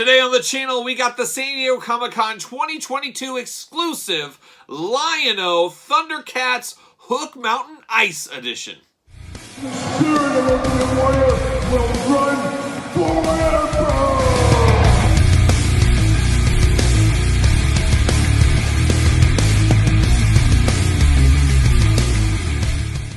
Today on the channel, we got the San Diego Comic-Con 2022 exclusive Lion-O Thundercats Hook Mountain Ice Edition. The spirit of Ultimate Warrior will run forever!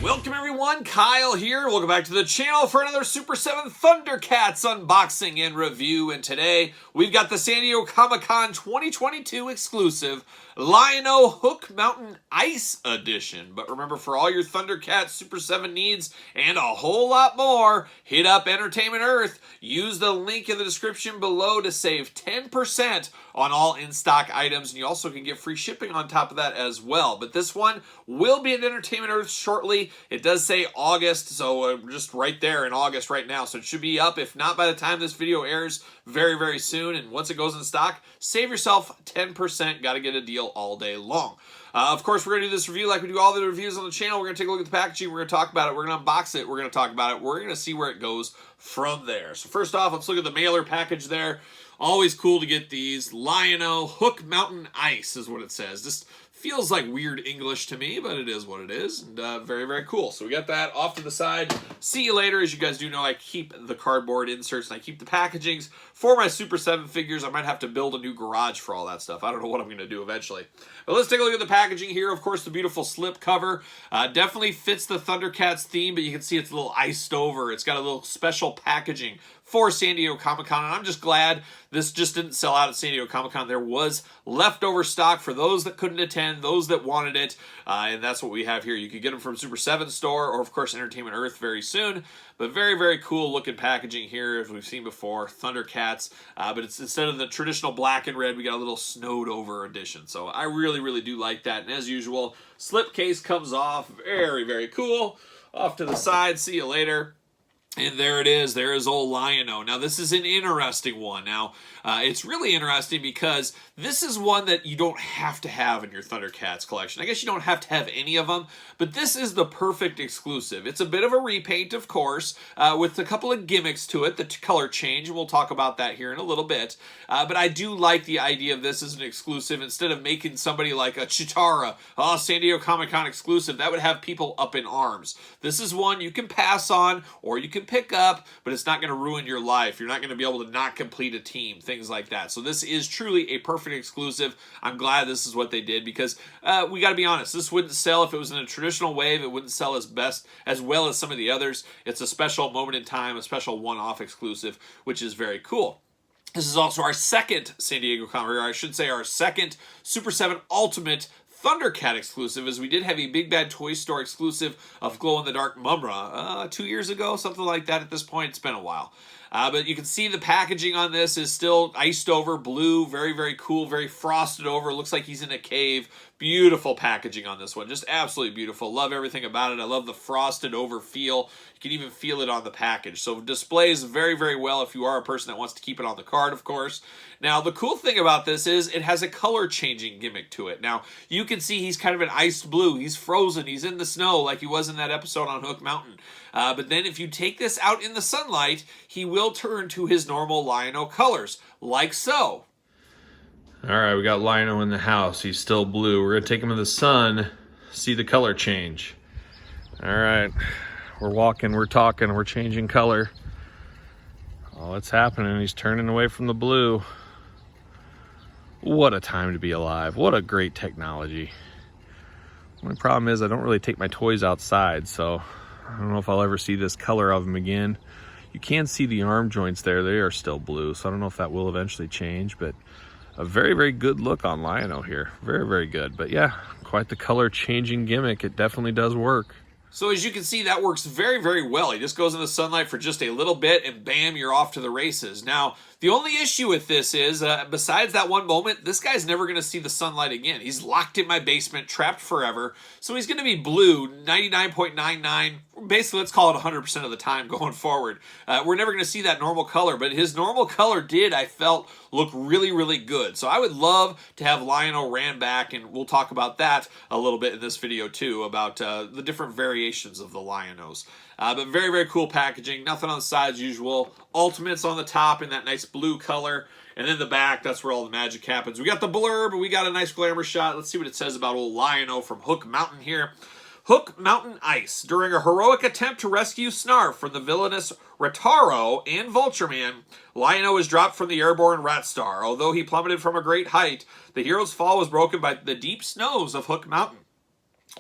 Welcome everyone, Kyle here. Welcome back to the channel for another Super 7 Thundercats unboxing and review. And today, we've got the San Diego Comic-Con 2022 exclusive Lion-O Hook Mountain Ice Edition. But remember, for all your Thundercats Super 7 needs and a whole lot more, hit up Entertainment Earth. Use the link in the description below to save 10% on all in-stock items. And you also can get free shipping on top of that as well. But this one will be at Entertainment Earth shortly. It does say August, so just right there in August right now. So it should be up, if not by the time this video airs, very, very soon. And once it goes in stock, save yourself 10%. Got to get a deal all day long. Of course, we're going to do this review like we do all the reviews on the channel. We're going to take a look at the packaging. We're going to talk about it. We're going to unbox it. We're going to talk about it. We're going to see where it goes from there. So first off, let's look at the mailer package there. Always cool to get these. Lion-O Hook Mountain Ice is what it says. Just feels like weird English to me, but it is what it is. And very, very cool. So we got that off to the side. See you later. As you guys do know, I keep the cardboard inserts and I keep the packagings for my Super 7 figures. I might have to build a new garage for all that stuff. I don't know what I'm going to do eventually. But let's take a look at the packaging here. Of course, the beautiful slip cover. Definitely fits the Thundercats theme, but you can see it's a little iced over. It's got a little special packaging for San Diego Comic-Con, and I'm just glad this just didn't sell out at San Diego Comic-Con. There was leftover stock for those that couldn't attend, those that wanted it, and that's what we have here. You could get them from Super 7 store or, of course, Entertainment Earth very soon, but very, very cool looking packaging here, as we've seen before, Thundercats, but it's instead of the traditional black and red, we got a little snowed over edition, so I really, really do like that, and as usual, slip case comes off, very, very cool. Off to the side, see you later. And there it is. There is old Lion-O. Now, this is an interesting one. Now, it's really interesting because this is one that you don't have to have in your Thundercats collection. I guess you don't have to have any of them, but this is the perfect exclusive. It's a bit of a repaint, of course, with a couple of gimmicks to it, the color change, and we'll talk about that here in a little bit. But I do like the idea of this as an exclusive. Instead of making somebody like a Chitara, San Diego Comic-Con exclusive, that would have people up in arms. This is one you can pass on, or you can pick up, but it's not going to ruin your life. You're not going to be able to not complete a team, things like that. So this is truly a perfect exclusive. I'm glad this is what they did because we got to be honest, this wouldn't sell if it was in a traditional wave. It wouldn't sell as well as some of the others. It's a special moment in time, a special one-off exclusive, which is very cool. This is also our second San Diego Comic, or I should say our second Super 7 Ultimate Thundercat exclusive, as we did have a Big Bad Toy Store exclusive of glow-in-the-dark Mumra 2 years ago, something like that at this point. It's been a while. But you can see the packaging on this is still iced over blue, very, very cool, very frosted over. It looks like he's in a cave. Beautiful packaging on this one, just absolutely beautiful. Love everything about it. I love the frosted over feel. You can even feel it on the package. So it displays very, very well if you are a person that wants to keep it on the card, of course. Now, the cool thing about this is it has a color changing gimmick to it. Now, you can see he's kind of an iced blue. He's frozen. He's in the snow like he was in that episode on Hook Mountain. But then if you take this out in the sunlight, he will turn to his normal Lion-O colors, like so. All right, we got Lion-O in the house. He's still blue. We're going to take him in the sun, see the color change. All right, we're walking, we're talking, we're changing color. Oh, it's happening. He's turning away from the blue. What a time to be alive. What a great technology. Only problem is I don't really take my toys outside, so I don't know if I'll ever see this color of him again. You can see the arm joints there. They are still blue, so I don't know if that will eventually change, but a very, very good look on Lion-O here. Very, very good. But yeah, quite the color changing gimmick. It definitely does work. So as you can see, that works very, very well. He just goes in the sunlight for just a little bit and bam, you're off to the races. Now, the only issue with this is, besides that one moment, this guy's never going to see the sunlight again. He's locked in my basement, trapped forever. So he's going to be blue 99.99, basically let's call it 100% of the time going forward. We're never going to see that normal color, but his normal color did, I felt, look really, really good. So I would love to have Lion-O ran back, and we'll talk about that a little bit in this video too, about the different variations of the Lion-Os. But very, very cool packaging. Nothing on the sides usual. Ultimates on the top in that nice blue color. And then the back, that's where all the magic happens. We got the blurb, we got a nice glamour shot. Let's see what it says about old Lion-O from Hook Mountain here. Hook Mountain Ice. During a heroic attempt to rescue Snarf from the villainous Rataro and Vulture-Man, Lion-O was dropped from the airborne Ratstar. Although he plummeted from a great height, the hero's fall was broken by the deep snows of Hook Mountain.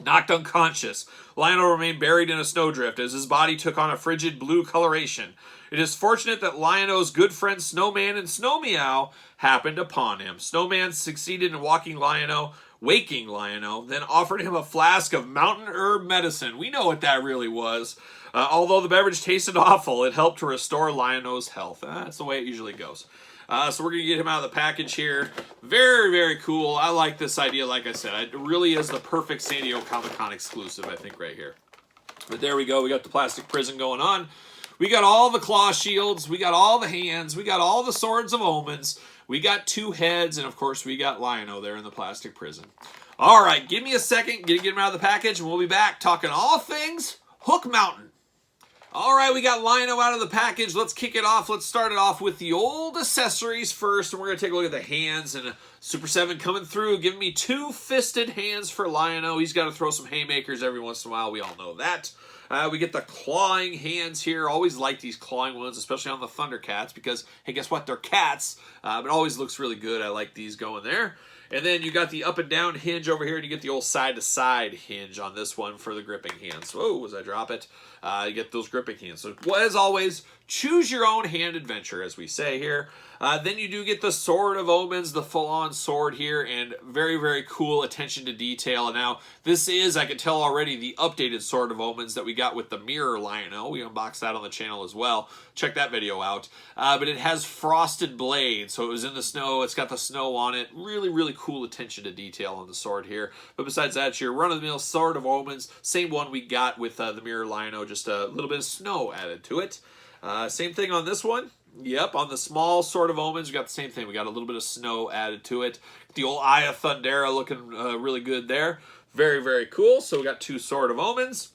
Knocked unconscious, Lion-O remained buried in a snowdrift as his body took on a frigid blue coloration. It is fortunate that Lion-O's good friend Snowman and Snowmeow happened upon him. Snowman succeeded in waking Lion-O, then offered him a flask of mountain herb medicine. We know what that really was. Although the beverage tasted awful, it helped to restore Lion-O's health. That's the way it usually goes. So we're going to get him out of the package here. Very, very cool. I like this idea, like I said. It really is the perfect San Diego Comic-Con exclusive, I think, right here. But there we go. We got the plastic prison going on. We got all the claw shields. We got all the hands. We got all the swords of omens. We got 2 heads. And, of course, we got Lion-O there in the plastic prison. All right. Give me a second. Get him out of the package, and we'll be back talking all things Hook Mountain. All right, we got Lion-O out of the package. Let's kick it off. Let's start it off with the old accessories first, and we're going to take a look at the hands. And Super 7 coming through, giving me 2-fisted hands for Lion-O. He's got to throw some haymakers every once in a while. We all know that. We get the clawing hands here. Always like these clawing ones, especially on the Thundercats, because, hey, guess what? They're cats, but always looks really good. I like these going there. And then you got the up and down hinge over here, and you get the old side-to-side hinge on this one for the gripping hands. Whoa, as I drop it, you get those gripping hands. So, as always, choose your own hand adventure, as we say here. Then you do get the Sword of Omens, the full-on sword here, and very, very cool attention to detail. And now, this is, I can tell already, the updated Sword of Omens that we got with the Mirror Lion-O. We unboxed that on the channel as well. Check that video out. But it has frosted blades, so it was in the snow. It's got the snow on it. Really, really cool attention to detail on the sword here. But besides that, it's your run-of-the-mill Sword of Omens. Same one we got with the Mirror Lion-O, just a little bit of snow added to it. Same thing on this one. Yep, on the small Sword of Omens, we got the same thing. We got a little bit of snow added to it. The old Eye of Thundera looking really good there. Very, very cool. So we got 2 Sword of Omens.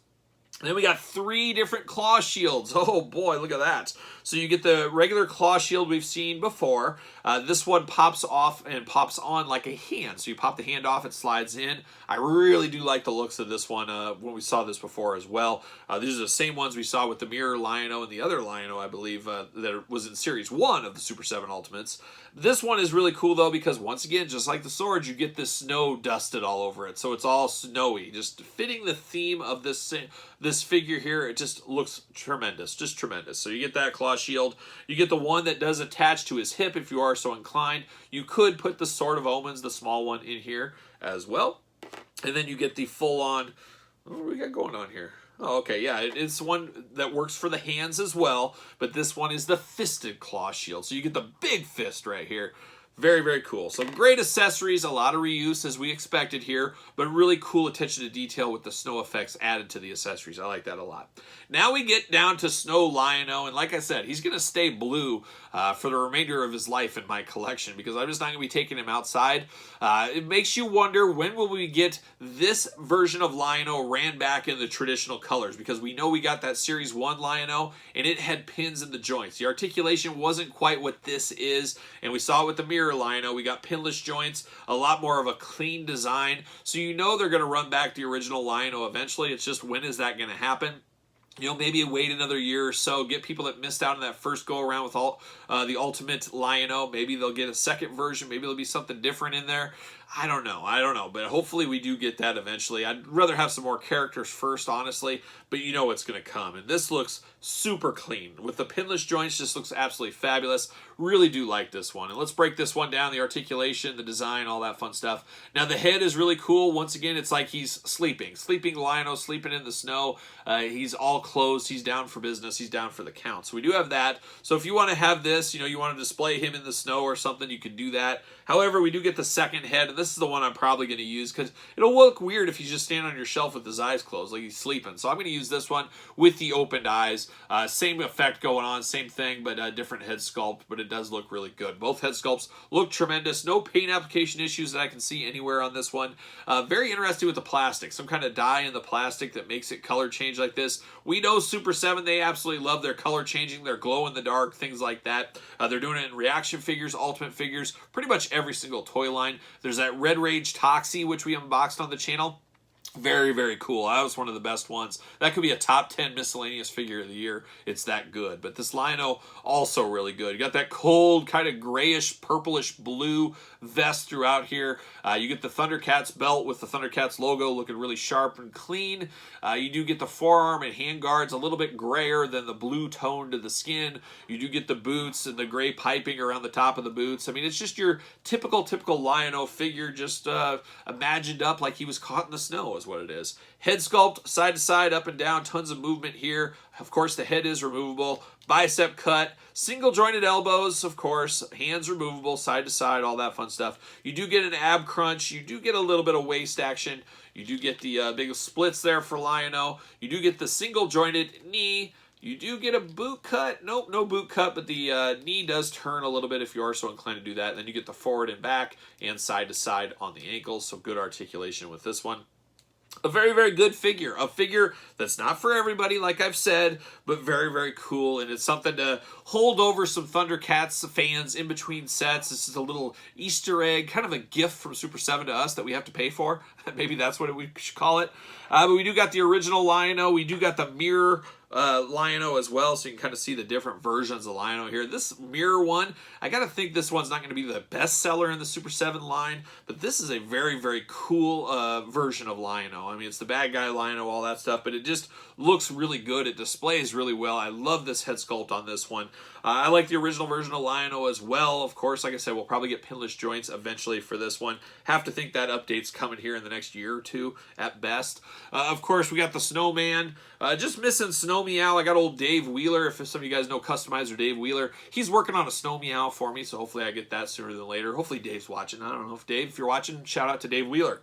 And then we got 3 different claw shields. Oh boy, look at that. So you get the regular claw shield we've seen before. This one pops off and pops on like a hand. So you pop the hand off, it slides in. I really do like the looks of this one when we saw this before as well. These are the same ones we saw with the Mirror Lion-O and the other Lion-O, I believe, that was in Series 1 of the Super 7 Ultimates. This one is really cool, though, because once again, just like the sword, you get this snow dusted all over it. So it's all snowy, just fitting the theme of this figure here. It just looks tremendous, just tremendous. So you get that claw shield. You get the one that does attach to his hip if you are so inclined. You could put the Sword of Omens, the small one, in here as well. And then you get the full-on, what do we got going on here? Oh, okay, yeah, it's one that works for the hands as well, but this one is the fisted claw shield. So you get the big fist right here. Very, very cool. Some great accessories, a lot of reuse as we expected here, but really cool attention to detail with the snow effects added to the accessories. I like that a lot. Now we get down to Snow Lion-O, and like I said, he's going to stay blue for the remainder of his life in my collection because I'm just not going to be taking him outside. It makes you wonder, when will we get this version of Lion-O ran back in the traditional colors? Because we know we got that Series 1 Lion-O, and it had pins in the joints. The articulation wasn't quite what this is, and we saw it with the Mirror Lion-O. We got pinless joints, a lot more of a clean design. So you know they're going to run back the original Lion-O eventually. It's just, when is that going to happen? You know, maybe wait another year or so, get people that missed out on that first go-around with the Ultimate Lion-O. Maybe they'll get a second version. Maybe there'll be something different in there. I don't know. But hopefully we do get that eventually. I'd rather have some more characters first, honestly. But you know it's going to come. And this looks super clean. With the pinless joints, just looks absolutely fabulous. Really do like this one. And let's break this one down. The articulation, the design, all that fun stuff. Now the head is really cool. Once again, it's like he's sleeping. Sleeping Lion-O, sleeping in the snow. He's all closed. He's down for business. He's down for the count. So we do have that. So if you want to have this, you know, you want to display him in the snow or something, you can do that. However, we do get the second head, and this is the one I'm probably going to use because it'll look weird if he's just standing on your shelf with his eyes closed like he's sleeping. So I'm going to use this one with the opened eyes. Same effect going on, same thing, but different head sculpt, but it does look really good. Both head sculpts look tremendous. No paint application issues that I can see anywhere on this one. Very interesting with the plastic. Some kind of dye in the plastic that makes it color change like this. We know Super 7, they absolutely love their color changing, their glow in the dark, things like that. They're doing it in reaction figures, ultimate figures, pretty much every single toy line. There's that Red Rage Toxie, which we unboxed on the channel. Very, very cool. That was one of the best ones. That could be a top 10 miscellaneous figure of the year. It's that good. But this Lion-O, also really good. You got that cold, kind of grayish, purplish blue vest throughout here. You get the Thundercats belt with the Thundercats logo looking really sharp and clean. You do get the forearm and hand guards a little bit grayer than the blue tone to the skin. You do get the boots and the gray piping around the top of the boots. I mean, it's just your typical Lion-O figure, just imagined up like he was caught in the snow is what it is. Head sculpt, side to side, up and down, tons of movement here. Of course, the head is removable. Bicep cut, single jointed elbows, of course, hands removable, side to side, all that fun stuff. You do get an ab crunch. You do get a little bit of waist action. You do get the big splits there for Lion-O. You do get the single jointed knee. You do get a boot cut. Nope, no boot cut, but the knee does turn a little bit if you are so inclined to do that. And then you get the forward and back and side to side on the ankles, so good articulation with this one. A very, very good figure. A figure that's not for everybody, like I've said, but very, very cool. And it's something to hold over some Thundercats fans in between sets. This is a little Easter egg, kind of a gift from Super 7 to us that we have to pay for. Maybe that's what we should call it. But we do got the original Lion-O. We do got the mirror Lion-O as well, so you can kind of see the different versions of Lion-O here. This mirror one, I gotta think this one's not going to be the best seller in the Super 7 line, but this is a very, very cool version of Lion-O. I mean, it's the bad guy Lion-O, all that stuff, but it just looks really good. It displays really well. I love this head sculpt on this one. I like the original version of Lion-O as well. Of course, like I said, we'll probably get pinless joints eventually for this one. Have to think that update's coming here in the next year or two at best. Of course, we got the Snowman. Just missing Snow Meow. I got old Dave Wheeler. If some of you guys know Customizer Dave Wheeler, he's working on a Snow Meow for me, so hopefully I get that sooner than later. Hopefully Dave's watching. I don't know if Dave, if you're watching, shout out to Dave Wheeler.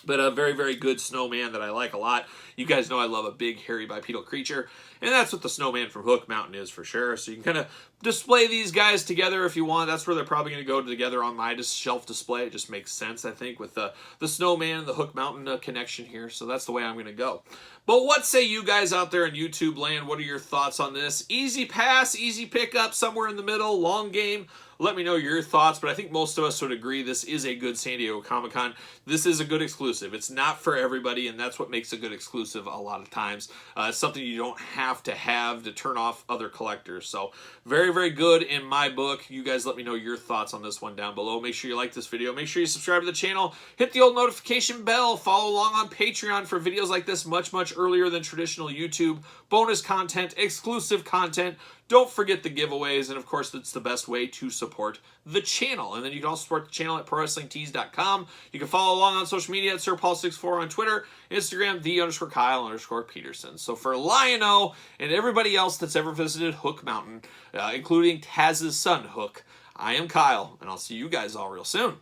But a very, very good Snowman that I like a lot. You guys know I love a big, hairy, bipedal creature. And that's what the Snowman from Hook Mountain is for sure. So you can kind of display these guys together if you want. That's where they're probably going to go together on my shelf display. It just makes sense, I think, with the Snowman and the Hook Mountain connection here. So that's the way I'm going to go. But what say you guys out there in YouTube land? What are your thoughts on this? Easy pass, easy pickup, somewhere in the middle, long game? Let me know your thoughts, but I think most of us would agree this is a good San Diego Comic-Con. This is a good exclusive. It's not for everybody, and that's what makes a good exclusive a lot of times. It's something you don't have to turn off other collectors. So very, very good in my book. You guys let me know your thoughts on this one down below. Make sure you like this video. Make sure you subscribe to the channel. Hit the old notification bell. Follow along on Patreon for videos like this much, much earlier than traditional YouTube. Bonus content, exclusive content. Don't forget the giveaways, and of course, that's the best way to support the channel. And then you can also support the channel at ProWrestlingTees.com. You can follow along on social media at SirPaul64 on Twitter, Instagram, _Kyle_Peterson. So for Lion-O and everybody else that's ever visited Hook Mountain, including Taz's son, Hook, I am Kyle, and I'll see you guys all real soon.